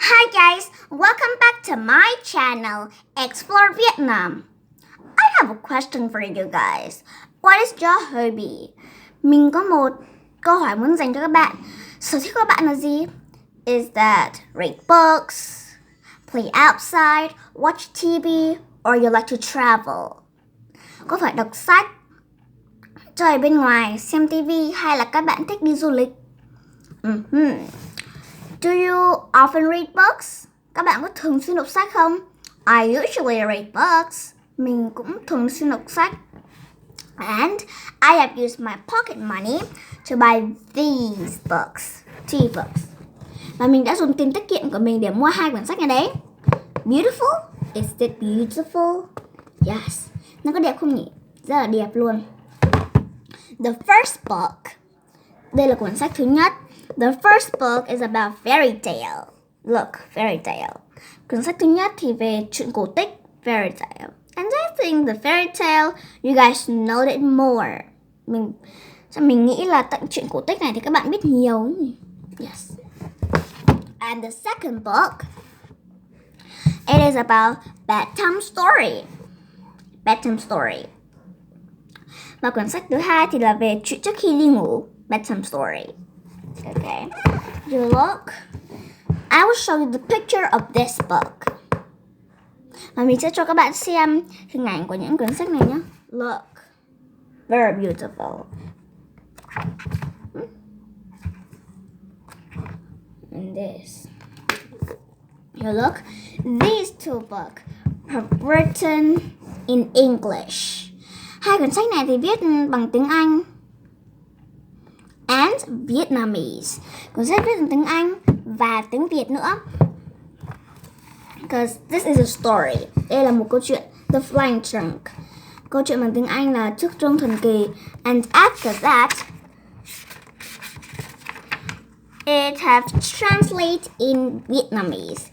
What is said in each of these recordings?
Hi guys, welcome back to my channel, Explore Vietnam. I have a question for you guys. What is your hobby? Mình có một câu hỏi muốn dành cho các bạn. Sở thích của các bạn là gì? Is that read books, play outside, watch TV, or you like to travel? Có phải đọc sách, chơi bên ngoài, xem TV hay là các bạn thích đi du lịch? Do you often read books? Các bạn có thường xuyên đọc sách không? I usually read books. Mình cũng thường xuyên đọc sách. And I have used my pocket money to buy these books. Two books. Và mình đã dùng tiền tiết kiệm của mình để mua 2 quyển sách này đấy. Beautiful? Is it beautiful? Yes. Nó có đẹp không nhỉ? Rất là đẹp luôn. The first book. Đây là cuốn sách thứ nhất. The first book is about fairy tale. Look, fairy tale. Cuốn sách thứ nhất thì về chuyện cổ tích, fairy tale. And I think the fairy tale, you guys know it more. Mình nghĩ là tận chuyện cổ tích này thì các bạn biết nhiều. Yes. And the second book, it is about bedtime story. Bedtime story. Và cuốn sách thứ hai thì là về chuyện trước khi đi ngủ, bedtime story. Okay. You look. I will show you the picture of this book. Và mình sẽ cho các bạn xem hình ảnh của những cuốn sách này nhé. Look. Very beautiful. And this. You look. These two books are written in English. 2 cuốn sách này thì viết bằng tiếng Anh and Vietnamese. Cuốn sách viết bằng tiếng Anh và tiếng Việt nữa. Because this is a story. Đây là một câu chuyện. The Flying Trunk. Câu chuyện bằng tiếng Anh là Chiếc rông thần kỳ. And after that, it have translate in Vietnamese.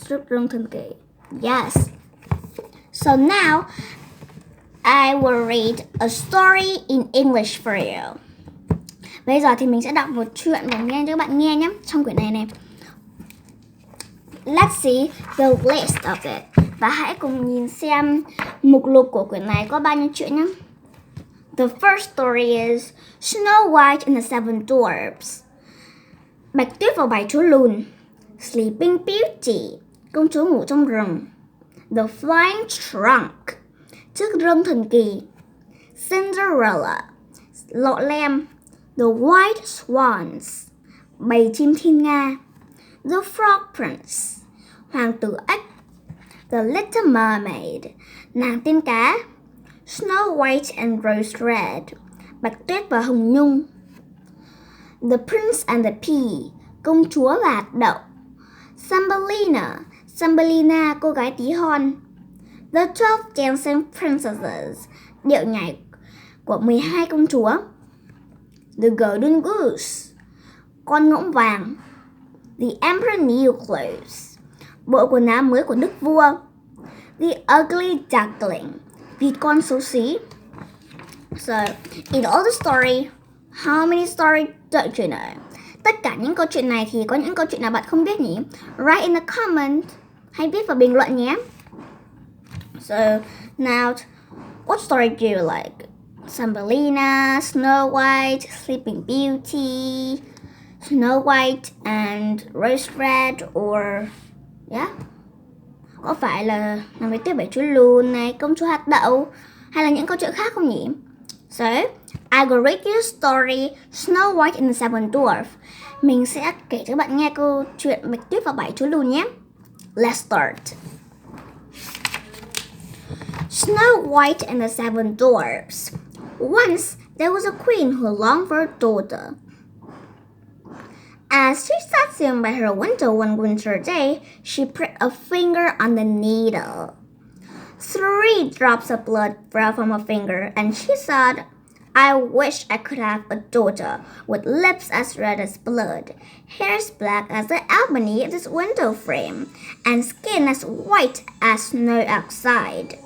Chiếc rông thần kỳ. Yes. So now, I will read a story in English for you. Bây giờ thì mình sẽ đọc một chuyện và nghe cho các bạn nghe nhé. Trong quyển này. Let's see the list of it. Và hãy cùng nhìn xem mục lục của quyển này có bao nhiêu chuyện nhé. The first story is Snow White and the Seven Dwarfs. Bạch Tuyết và 7 chú lùn. Sleeping Beauty. Công chúa ngủ trong rừng. The Flying Trunk. Chiếc rông thần kỳ. Cinderella. Lọ lem. The White Swans. Bầy chim thiên nga. The Frog Prince. Hoàng tử ếch. The Little Mermaid. Nàng tiên cá. Snow White and Rose Red. Bạch Tuyết và Hồng Nhung. The Prince and the Pea. Công chúa và hạt đậu. Thumbelina. Thumbelina, cô gái tí hon. The 12 Dancing Princesses. Điệu nhảy của 12 công chúa. The Golden Goose. Con ngỗng vàng. The Emperor New Clothes. Bộ quần áo mới của đức vua. The Ugly Duckling. Vịt con xấu xí. So, in all the story, how many story don't you know? Tất cả những câu chuyện này thì có những câu chuyện nào bạn không biết nhỉ? Write in the comment. Hãy viết vào bình luận nhé. So, now, what story do you like? Thumbelina, Snow White, Sleeping Beauty, Snow White and Rose Red, or yeah? Có phải là Nàng Bạch Tuyết 7 chú lùn này, Công chúa hạt đậu, hay là những câu chuyện khác không nhỉ? So, I will read you a story Snow White and the Seven Dwarfs. Mình sẽ kể cho các bạn nghe câu chuyện Bạch Tuyết và 7 chú lùn nhé. Let's start. Snow White and the Seven Dwarfs. Once there was a queen who longed for a daughter. As she sat sitting by her window one winter day, she pricked a finger on the needle. 3 drops of blood fell from her finger, and she said, I wish I could have a daughter with lips as red as blood, hair as black as the ebony of this window frame, and skin as white as snow outside.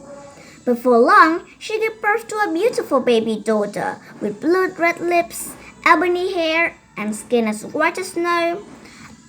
Before long, she gave birth to a beautiful baby daughter with blood-red lips, ebony hair, and skin as white as snow.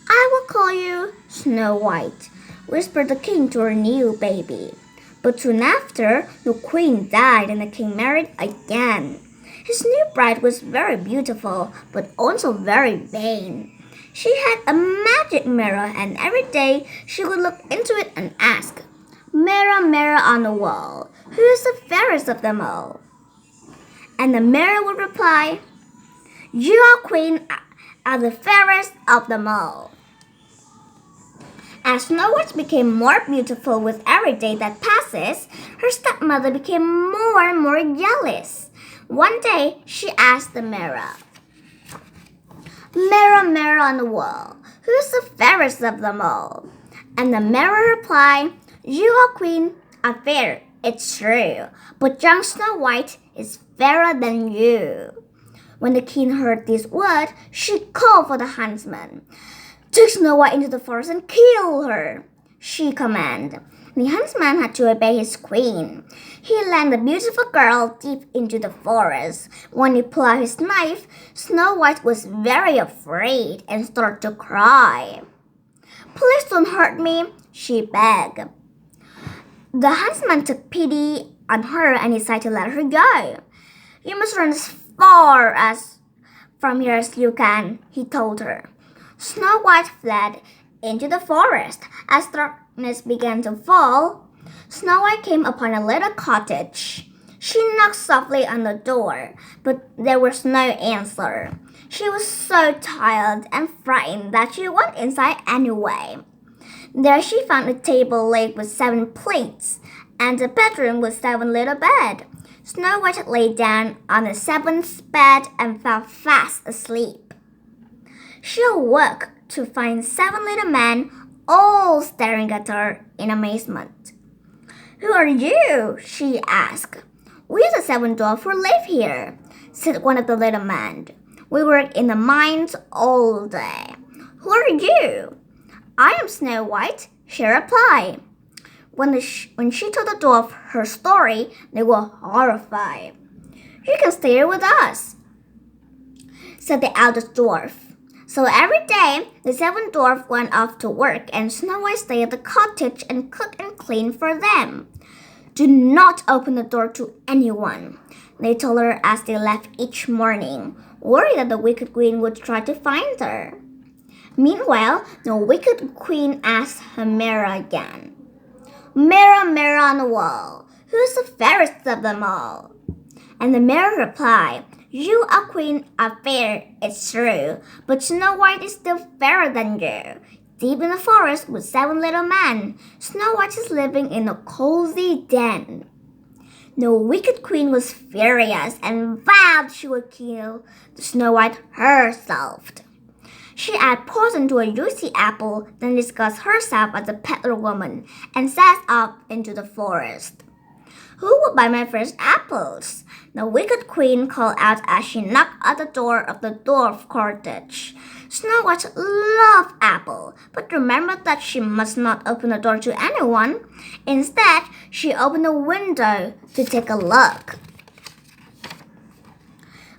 I will call you Snow White, whispered the king to her new baby. But soon after, the queen died and the king married again. His new bride was very beautiful, but also very vain. She had a magic mirror, and every day she would look into it and ask, "Mirror, mirror on the wall, who is the fairest of them all?" And the mirror would reply, "You, our queen, are the fairest of them all." As Snow White became more beautiful with every day that passes, her stepmother became more and more jealous. One day, she asked the mirror, "Mirror, mirror on the wall, who is the fairest of them all?" And the mirror replied, "You, our queen, are fair, it's true, but young Snow White is fairer than you." When the king heard these words, she called for the huntsman. "Take Snow White into the forest and kill her," she commanded. The huntsman had to obey his queen. He led the beautiful girl deep into the forest. When he pulled out his knife, Snow White was very afraid and started to cry. "Please don't hurt me," she begged. The huntsman took pity on her and decided to let her go. "You must run as far from here as you can," he told her. Snow White fled into the forest. As darkness began to fall, Snow White came upon a little cottage. She knocked softly on the door, but there was no answer. She was so tired and frightened that she went inside anyway. There she found a table laid with 7 plates, and a bedroom with 7 little beds. Snow White lay down on the 7th bed and fell fast asleep. She awoke to find 7 little men all staring at her in amazement. "Who are you?" she asked. "We are the 7 dwarfs who live here," said one of the little men. "We work in the mines all day." "Who are you?" "I am Snow White," she replied. When she told the dwarf her story, they were horrified. "You can stay here with us," said the eldest dwarf. So every day, the 7 dwarfs went off to work, and Snow White stayed at the cottage and cooked and cleaned for them. "Do not open the door to anyone," they told her as they left each morning, worried that the wicked queen would try to find her. Meanwhile, the wicked queen asked her mirror again, "Mirror, mirror on the wall, who is the fairest of them all?" And the mirror replied, "You, our queen, are fair, it's true, but Snow White is still fairer than you. Deep in the forest with 7 little men, Snow White is living in a cozy den." The wicked queen was furious and vowed she would kill Snow White herself. She added poison to a juicy apple, then disguised herself as a peddler woman and set off into the forest. "Who will buy my first apples?" the wicked queen called out as she knocked at the door of the dwarf cottage. Snow White loved apple, but remembered that she must not open the door to anyone. Instead, she opened the window to take a look.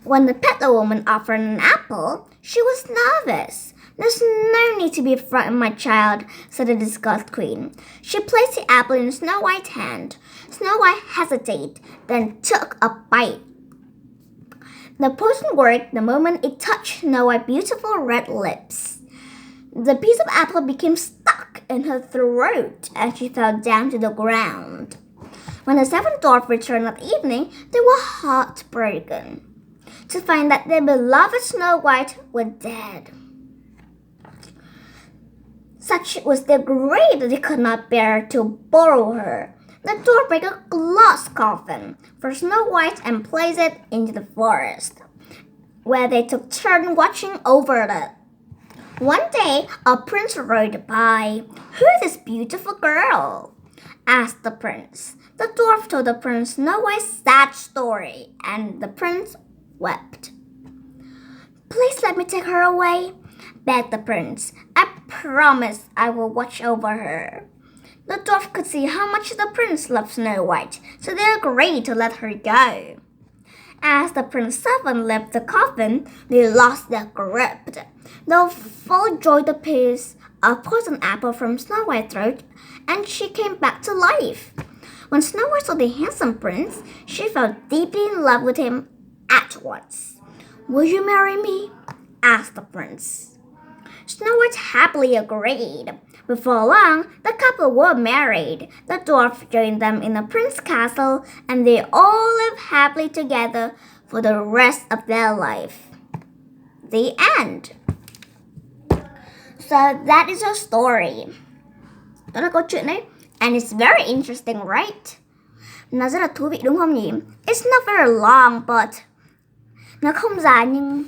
When the peddler woman offered an apple, she was nervous. "There's no need to be frightened, my child," said the disgusted queen. She placed the apple in Snow White's hand. Snow White hesitated, then took a bite. The poison worked the moment it touched Snow White's beautiful red lips. The piece of apple became stuck in her throat, and she fell down to the ground. When the 7 dwarfs returned that evening, they were heartbroken to find that their beloved Snow White was dead. Such was their grief that they could not bear to borrow her. The dwarf made a glass coffin for Snow White and placed it into the forest, where they took turns watching over it. One day, a prince rode by. "Who is this beautiful girl?" asked the prince. The dwarf told the prince Snow White's sad story, and the prince wept. "Please let me take her away," begged the prince. "I promise I will watch over her." The dwarf could see how much the prince loved Snow White, so they agreed to let her go. As the Prince Seven left the coffin, they lost their grip. Though full joy the piece a poison apple from Snow White's throat, and she came back to life. When Snow White saw the handsome prince, she fell deeply in love with him at once. Will you marry me? Asked the prince. Snow White happily agreed. Before long, the couple were married. The dwarf joined them in the prince's castle, and they all lived happily together for the rest of their life. The end. So that is a story. Đó là câu chuyện đấy. And it's very interesting, right? Nó rất là thú vị đúng không nhỉ? It's not very long, but nó không dài nhưng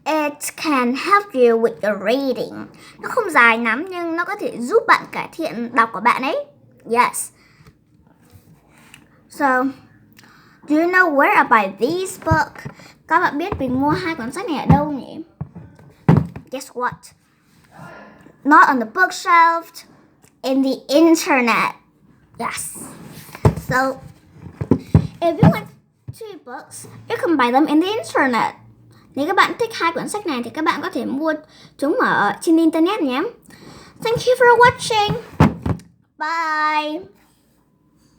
it can help you with your reading. Nó không dài lắm nhưng nó có thể giúp bạn cải thiện đọc của bạn ấy. Yes. So, do you know where I buy this book? Các bạn biết mình mua hai cuốn sách này ở đâu nhỉ? Guess what? Not on the bookshelf, in the internet. Yes. So, if you want two books, you can buy them in the internet. Nếu các bạn thích hai cuốn sách này thì các bạn có thể mua chúng ở trên internet nhé. Thank you for watching. Bye.